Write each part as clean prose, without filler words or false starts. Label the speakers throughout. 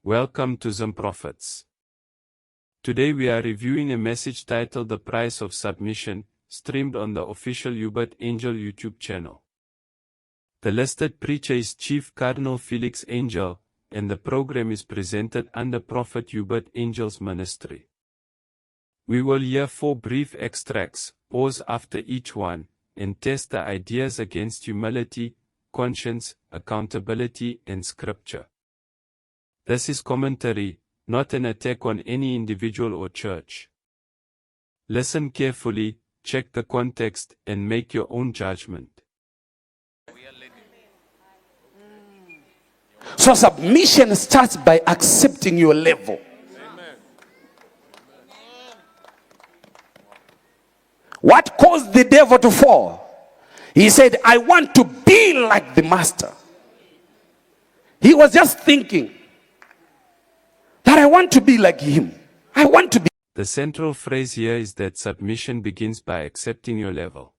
Speaker 1: Welcome to ZimProphets. Today we are reviewing a message titled The Price of Submission, streamed on the official Uebert Angel YouTube channel. The listed preacher is Chief Cardinal Felix Angel, and the program is presented under Prophet Uebert Angel's ministry. We will hear 4 brief extracts, pause after each one, and test the ideas against humility, conscience, accountability, and scripture. This is commentary, not an attack on any individual or church. Listen carefully, check the context, and make your own judgment.
Speaker 2: So submission starts by accepting your level. What caused the devil to fall? He said, I want to be like the master. He was just thinking that I want to be like him. I want to be.
Speaker 1: The central phrase here is that submission begins by accepting your level.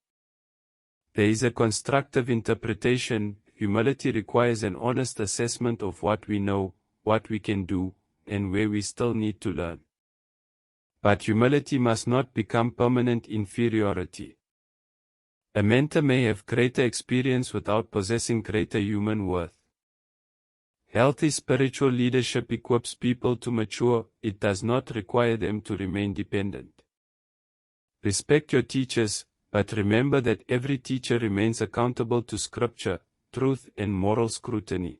Speaker 1: There is a constructive interpretation. Humility requires an honest assessment of what we know, what we can do, and where we still need to learn. But humility must not become permanent inferiority. A mentor may have greater experience without possessing greater human worth. Healthy spiritual leadership equips people to mature, it does not require them to remain dependent. Respect your teachers, but remember that every teacher remains accountable to scripture, truth, and moral scrutiny.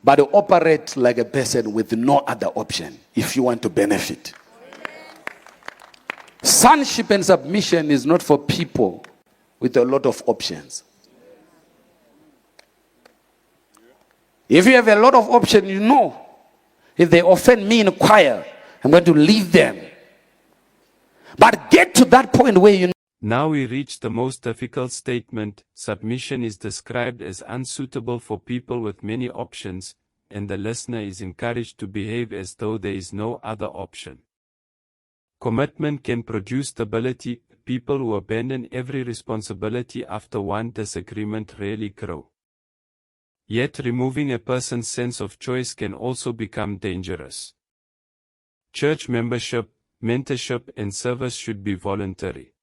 Speaker 2: But operate like a person with no other option if you want to benefit. Sonship and submission is not for people with a lot of options. If you have a lot of options, you know, if they offend me in choir, I'm going to leave them. But get to that point where you know.
Speaker 1: Now we reach the most difficult statement. Submission is described as unsuitable for people with many options, and the listener is encouraged to behave as though there is no other option. Commitment can produce stability. People who abandon every responsibility after one disagreement rarely grow. Yet removing a person's sense of choice can also become dangerous. Church membership, mentorship, and service should be voluntary.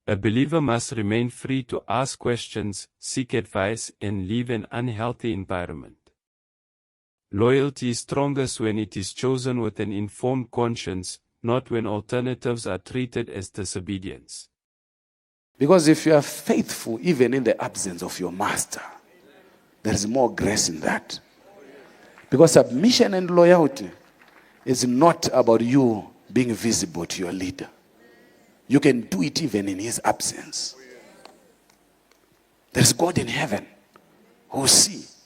Speaker 1: A believer must remain free to ask questions, seek advice, and leave an unhealthy environment. Loyalty is strongest when it is chosen with an informed conscience, not when alternatives are treated as disobedience.
Speaker 2: Because if you are faithful even in the absence of your master, there is more grace in that. Because submission and loyalty is not about you being visible to your leader. You can do it even in his absence. There's God in heaven who sees.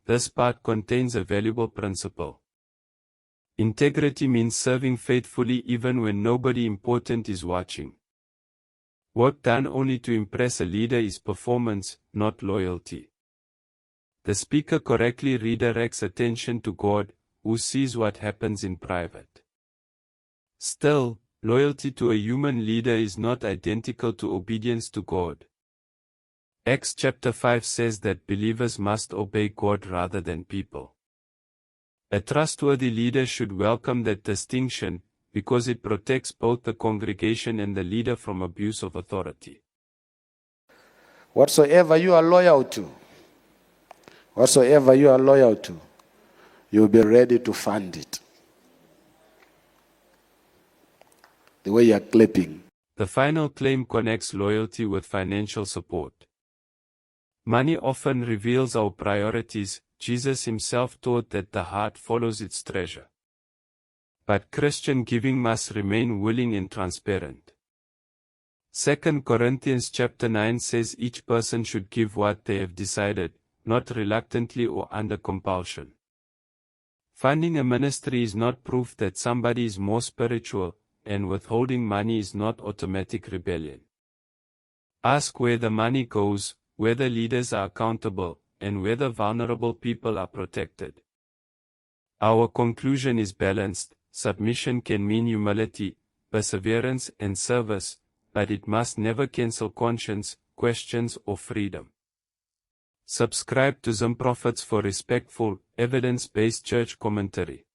Speaker 1: This part contains a valuable principle. Integrity means serving faithfully even when nobody important is watching. Work done only to impress a leader is performance, not loyalty. The speaker correctly redirects attention to God, who sees what happens in private. Still, loyalty to a human leader is not identical to obedience to God. Acts chapter 5 says that believers must obey God rather than people. A trustworthy leader should welcome that distinction, because it protects both the congregation and the leader from abuse of authority.
Speaker 2: Whatsoever you are loyal to, you'll be ready to fund it. The way you are clapping.
Speaker 1: The final claim connects loyalty with financial support. Money often reveals our priorities. Jesus himself taught that the heart follows its treasure. But Christian giving must remain willing and transparent. 2 Corinthians chapter 9 says each person should give what they have decided, not reluctantly or under compulsion. Funding a ministry is not proof that somebody is more spiritual, and withholding money is not automatic rebellion. Ask where the money goes, whether leaders are accountable, and whether vulnerable people are protected. Our conclusion is balanced. Submission can mean humility, perseverance, and service, but it must never cancel conscience, questions, or freedom. Subscribe to ZimProphets for respectful, evidence-based church commentary.